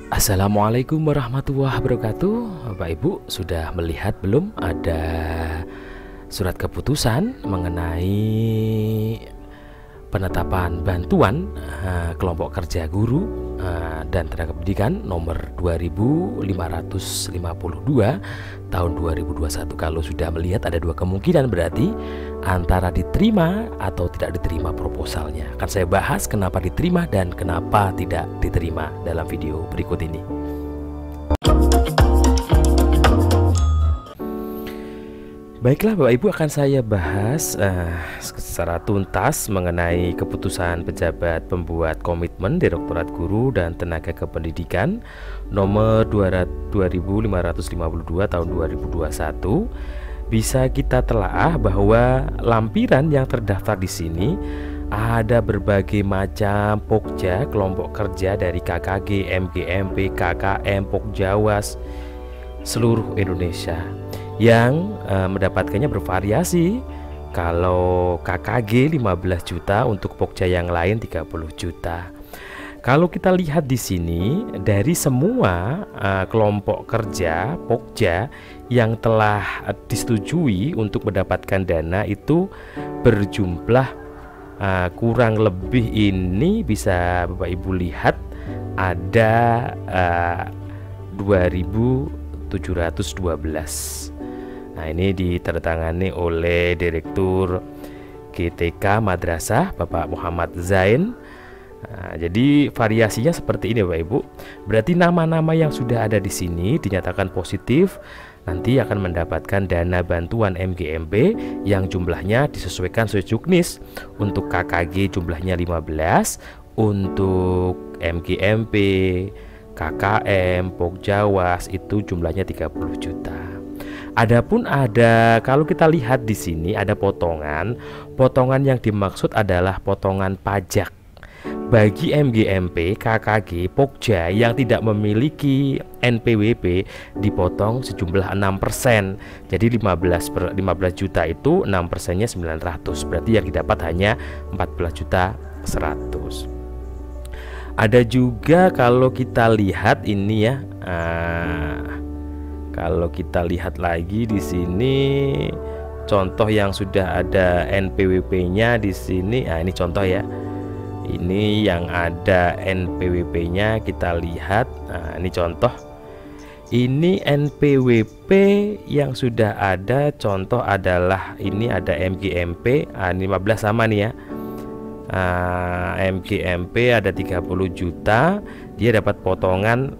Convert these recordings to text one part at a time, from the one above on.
Assalamualaikum warahmatullahi wabarakatuh. Bapak Ibu sudah melihat belum ada surat keputusan mengenai penetapan bantuan kelompok kerja guru dan tenaga pendidikan nomor 2552 tahun 2021. Kalau sudah melihat ada dua kemungkinan, berarti antara diterima atau tidak diterima proposalnya. Akan saya bahas kenapa diterima dan kenapa tidak diterima dalam video berikut ini. Baiklah Bapak Ibu, akan saya bahas secara tuntas mengenai keputusan pejabat pembuat komitmen Direktorat Guru dan Tenaga Kependidikan nomor 2552 tahun 2021. Bisa kita telaah bahwa lampiran yang terdaftar di sini ada berbagai macam pokja kelompok kerja dari KKG, MGMP, KKM, Pokjawas seluruh Indonesia yang mendapatkannya bervariasi. Kalau KKG 15 juta, untuk Pokja yang lain 30 juta. Kalau kita lihat di sini dari semua kelompok kerja Pokja yang telah disetujui untuk mendapatkan dana itu berjumlah kurang lebih, ini bisa Bapak Ibu lihat ada 2.712. Nah, ini ditandatangani oleh Direktur GTK Madrasah Bapak Muhammad Zain. Nah, jadi variasinya seperti ini Bapak Ibu. Berarti nama-nama yang sudah ada di sini dinyatakan positif nanti akan mendapatkan dana bantuan MGMP yang jumlahnya disesuaikan sesuai juknis. Untuk KKG jumlahnya 15, untuk MGMP, KKM, Pokjawas itu jumlahnya 30 juta. Adapun kalau kita lihat di sini ada potongan yang dimaksud adalah potongan pajak. Bagi MGMP, KKG, Pokja yang tidak memiliki NPWP dipotong sejumlah 6%. Jadi 15 juta itu 6%-nya 900. Berarti yang didapat hanya 14 juta 100. Ada juga kalau kita lihat ini ya, kalau kita lihat lagi di sini contoh yang sudah ada NPWP-nya di sini. Nah, ini contoh ya. Ini yang ada NPWP-nya kita lihat. Nah, ini contoh. Ini NPWP yang sudah ada, contoh adalah ini ada MGMP 15 sama nih ya. MGMP ada 30 juta, dia dapat potongan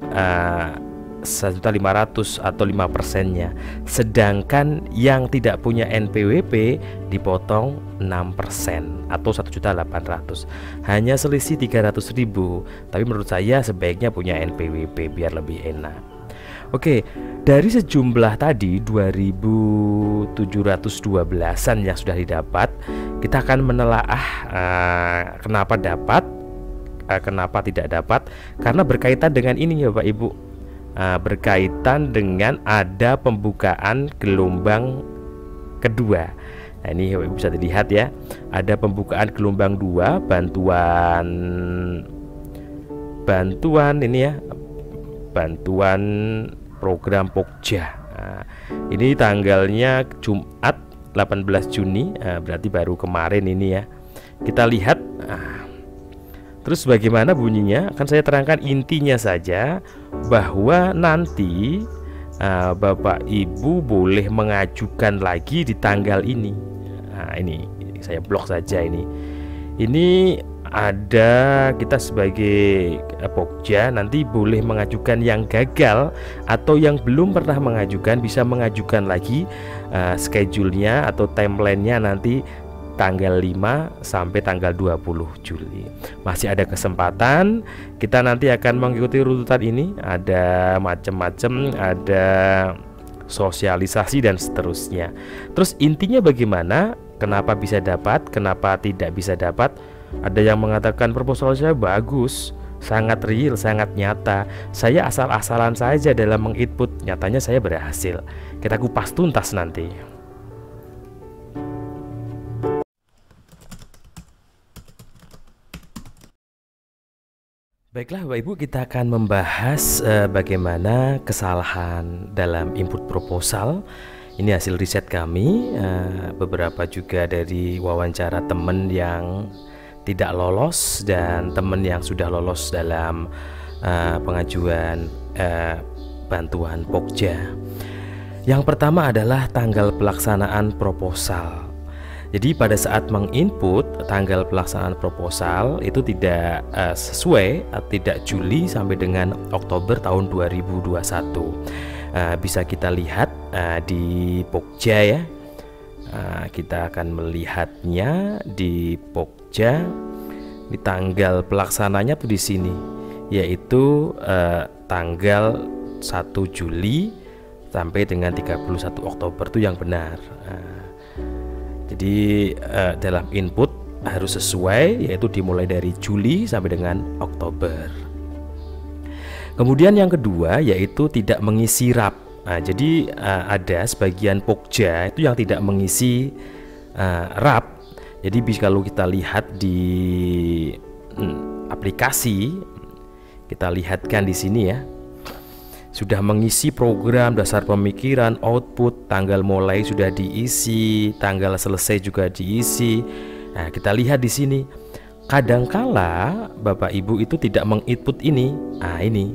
1.500.000 atau 5%-nya. Sedangkan yang tidak punya NPWP dipotong 6% atau 1.800.000. Hanya selisih 300.000. Tapi menurut saya sebaiknya punya NPWP biar lebih enak. Oke, dari sejumlah tadi 2.712-an yang sudah didapat, kita akan menelaah kenapa dapat, kenapa tidak dapat. Karena berkaitan dengan ini ya Bapak Ibu, berkaitan dengan ada pembukaan gelombang kedua. Nah, ini Bapak Ibu bisa dilihat ya, ada pembukaan gelombang 2 bantuan ini ya, bantuan program Pokja. Nah, ini tanggalnya Jumat 18 Juni, berarti baru kemarin ini ya. Kita lihat. Terus bagaimana bunyinya? Akan saya terangkan intinya saja, bahwa nanti Bapak Ibu boleh mengajukan lagi di tanggal ini. Nah, ini saya blok saja ini. Ini ada, kita sebagai Pokja nanti boleh mengajukan yang gagal atau yang belum pernah mengajukan, bisa mengajukan lagi schedule-nya atau timeline-nya nanti tanggal 5 sampai tanggal 20 Juli. Masih ada kesempatan. Kita nanti akan mengikuti runutan ini. Ada macam-macam, ada sosialisasi dan seterusnya. Terus intinya bagaimana? Kenapa bisa dapat? Kenapa tidak bisa dapat? Ada yang mengatakan proposal saya bagus, sangat real, sangat nyata. Saya asal-asalan saja dalam menginput, nyatanya saya berhasil. Kita kupas tuntas nanti. Baiklah Bapak Ibu, kita akan membahas bagaimana kesalahan dalam input proposal. Ini hasil riset kami, beberapa juga dari wawancara teman yang tidak lolos dan teman yang sudah lolos dalam pengajuan bantuan Pokja. Yang pertama adalah tanggal pelaksanaan proposal. Jadi pada saat menginput tanggal pelaksanaan proposal itu tidak sesuai, tidak Juli sampai dengan Oktober tahun 2021. Bisa kita lihat di Pokja ya. Kita akan melihatnya di Pokja. Di tanggal pelaksananya tuh di sini, yaitu tanggal 1 Juli sampai dengan 31 Oktober itu yang benar. Jadi dalam input harus sesuai, yaitu dimulai dari Juli sampai dengan Oktober. Kemudian yang kedua yaitu tidak mengisi RAP. Jadi ada sebagian Pokja itu yang tidak mengisi RAP. Jadi kalau kita lihat di aplikasi, kita lihatkan di sini ya. Sudah mengisi program, dasar pemikiran, output, tanggal mulai sudah diisi, tanggal selesai juga diisi. Nah, kita lihat di sini. Kadangkala Bapak Ibu itu tidak menginput ini. Ini.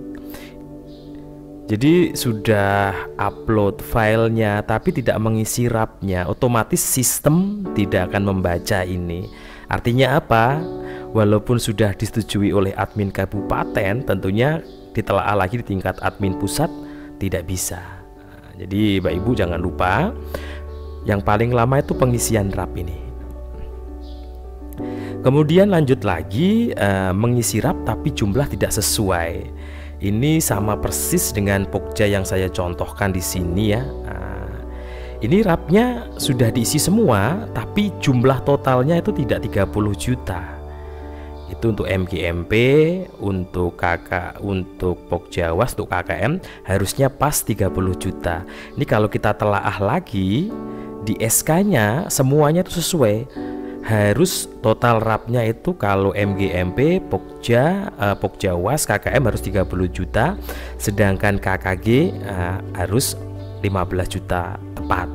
Jadi sudah upload filenya tapi tidak mengisi RAP-nya, otomatis sistem tidak akan membaca ini. Artinya apa? Walaupun sudah disetujui oleh admin kabupaten, tentunya ditelaah lagi di tingkat admin pusat tidak bisa. Jadi Bapak Ibu jangan lupa, yang paling lama itu pengisian RAP ini. Kemudian lanjut lagi, mengisi RAP tapi jumlah tidak sesuai. Ini sama persis dengan Pokja yang saya contohkan di sini ya. Ini RAP-nya sudah diisi semua tapi jumlah totalnya itu tidak 30 juta. Itu untuk MGMP, untuk untuk Pokjawas, untuk KKM harusnya pas 30 juta. Ini kalau kita telaah lagi di SK-nya semuanya itu sesuai. Harus total RAP-nya itu kalau MGMP, Pokjawas, KKM harus 30 juta, sedangkan KKG harus 15 juta tepat.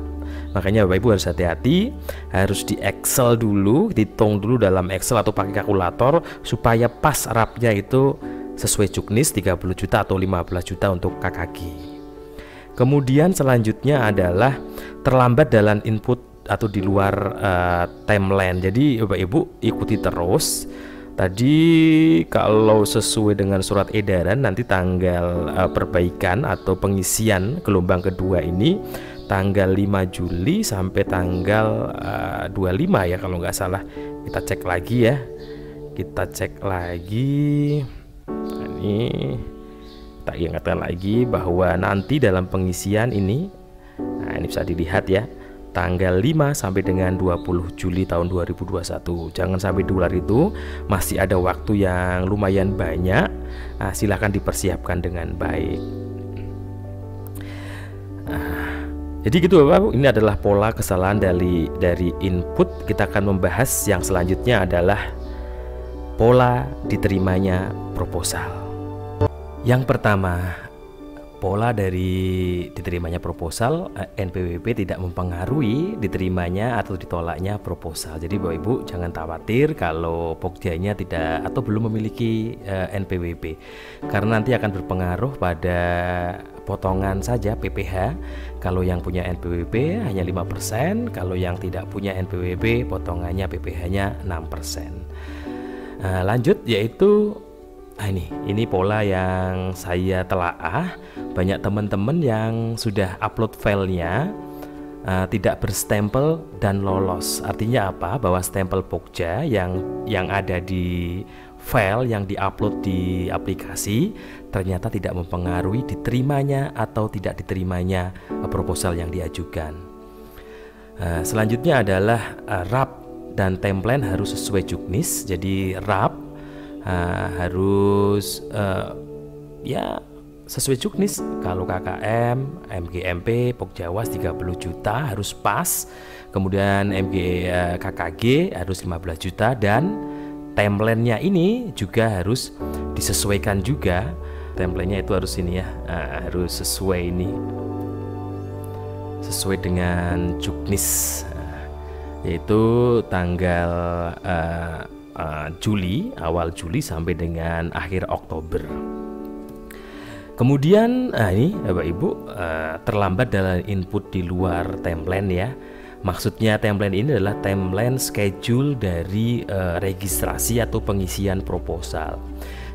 Makanya Bapak Ibu harus hati-hati, harus di Excel dulu, hitung dulu dalam Excel atau pakai kalkulator supaya pas RAP-nya itu sesuai juknis 30 juta atau 15 juta untuk KKG. Kemudian selanjutnya adalah terlambat dalam input atau di luar timeline. Jadi Bapak Ibu ikuti terus. Tadi kalau sesuai dengan surat edaran nanti tanggal perbaikan atau pengisian gelombang kedua ini tanggal 5 Juli sampai tanggal 25 ya kalau nggak salah. Kita cek lagi ya. Kita cek lagi. Ini kita ingatkan lagi bahwa nanti dalam pengisian ini, nah ini bisa dilihat ya, tanggal 5 sampai dengan 20 Juli tahun 2021. Jangan sampai di luar itu, masih ada waktu yang lumayan banyak. Silahkan dipersiapkan dengan baik. Jadi gitu Bapak, ini adalah pola kesalahan dari input. Kita akan membahas yang selanjutnya adalah pola diterimanya proposal. Yang pertama, pola dari diterimanya proposal, NPWP tidak mempengaruhi diterimanya atau ditolaknya proposal. Jadi Bapak Ibu jangan khawatir kalau Pokjanya tidak atau belum memiliki NPWP, karena nanti akan berpengaruh pada potongan saja PPh. Kalau yang punya NPWP hanya 5%, kalau yang tidak punya NPWP potongannya PPh-nya 6%. Lanjut yaitu ini pola yang saya telaah. Banyak teman-teman yang sudah upload filenya tidak berstempel dan lolos. Artinya apa? Bahwa stempel Pokja yang ada di file yang diupload di aplikasi ternyata tidak mempengaruhi diterimanya atau tidak diterimanya proposal yang diajukan. Selanjutnya adalah RAP dan timeline harus sesuai juknis. Jadi RAP harus ya sesuai juknis. Kalau KKM, MGMP, Pokjawas 30 juta harus pas. Kemudian KKG harus 15 juta dan timelinenya ini juga harus disesuaikan juga. Template-nya itu harus ini ya, harus sesuai ini, sesuai dengan juknis, yaitu tanggal Juli, awal Juli sampai dengan akhir Oktober. Kemudian ini Bapak Ibu, terlambat dalam input di luar timeline ya. Maksudnya timeline ini adalah timeline schedule dari registrasi atau pengisian proposal.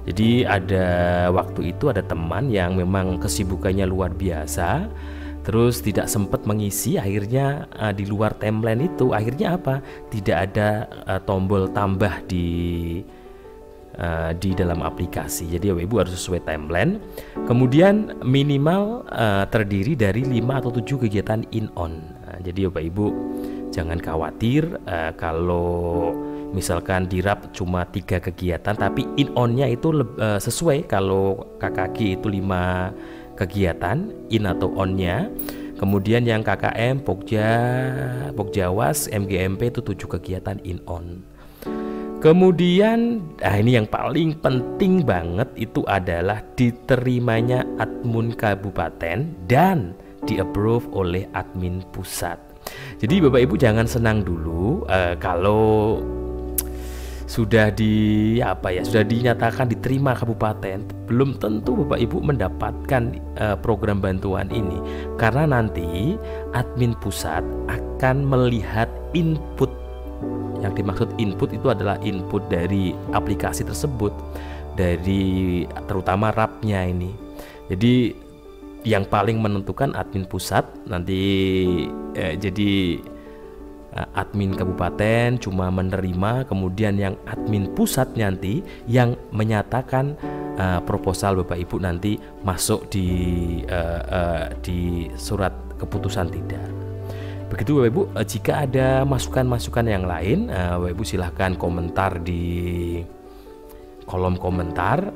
Jadi ada waktu itu ada teman yang memang kesibukannya luar biasa, terus tidak sempat mengisi, akhirnya di luar timeline itu akhirnya apa? Tidak ada tombol tambah di dalam aplikasi. Jadi Bapak Ibu harus sesuai timeline. Kemudian minimal terdiri dari 5 atau 7 kegiatan in-on. Jadi Bapak Ibu jangan khawatir kalau misalkan di RAP cuma 3 kegiatan, tapi in-on-nya itu sesuai. Kalau KKG itu 5 kegiatan in atau on-nya. Kemudian yang KKM, Pokjawas, MGMP itu 7 kegiatan in-on. Kemudian ini yang paling penting banget itu adalah diterimanya admin kabupaten dan di-approve oleh admin pusat. Jadi Bapak Ibu jangan senang dulu kalau sudah sudah dinyatakan diterima kabupaten, belum tentu Bapak Ibu mendapatkan program bantuan ini, karena nanti admin pusat akan melihat input. Yang dimaksud input itu adalah input dari aplikasi tersebut, dari terutama RAP-nya ini. Jadi yang paling menentukan admin pusat nanti, jadi admin kabupaten cuma menerima, kemudian yang admin pusat nanti yang menyatakan proposal Bapak Ibu nanti masuk di surat keputusan tidak. Begitu Bapak Ibu. Jika ada masukan-masukan yang lain, Bapak Ibu silahkan komentar di kolom komentar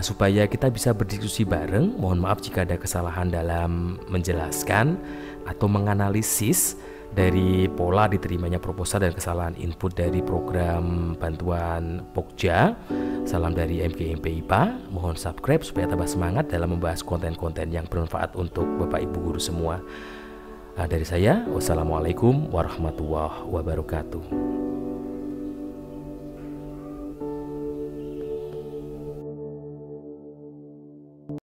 supaya kita bisa berdiskusi bareng. Mohon maaf jika ada kesalahan dalam menjelaskan atau menganalisis dari pola diterimanya proposal dan kesalahan input dari program bantuan Pokja. Salam dari MGMP IPA. Mohon subscribe supaya tambah semangat dalam membahas konten-konten yang bermanfaat untuk Bapak Ibu guru semua. Dari saya, wassalamualaikum warahmatullahi wabarakatuh.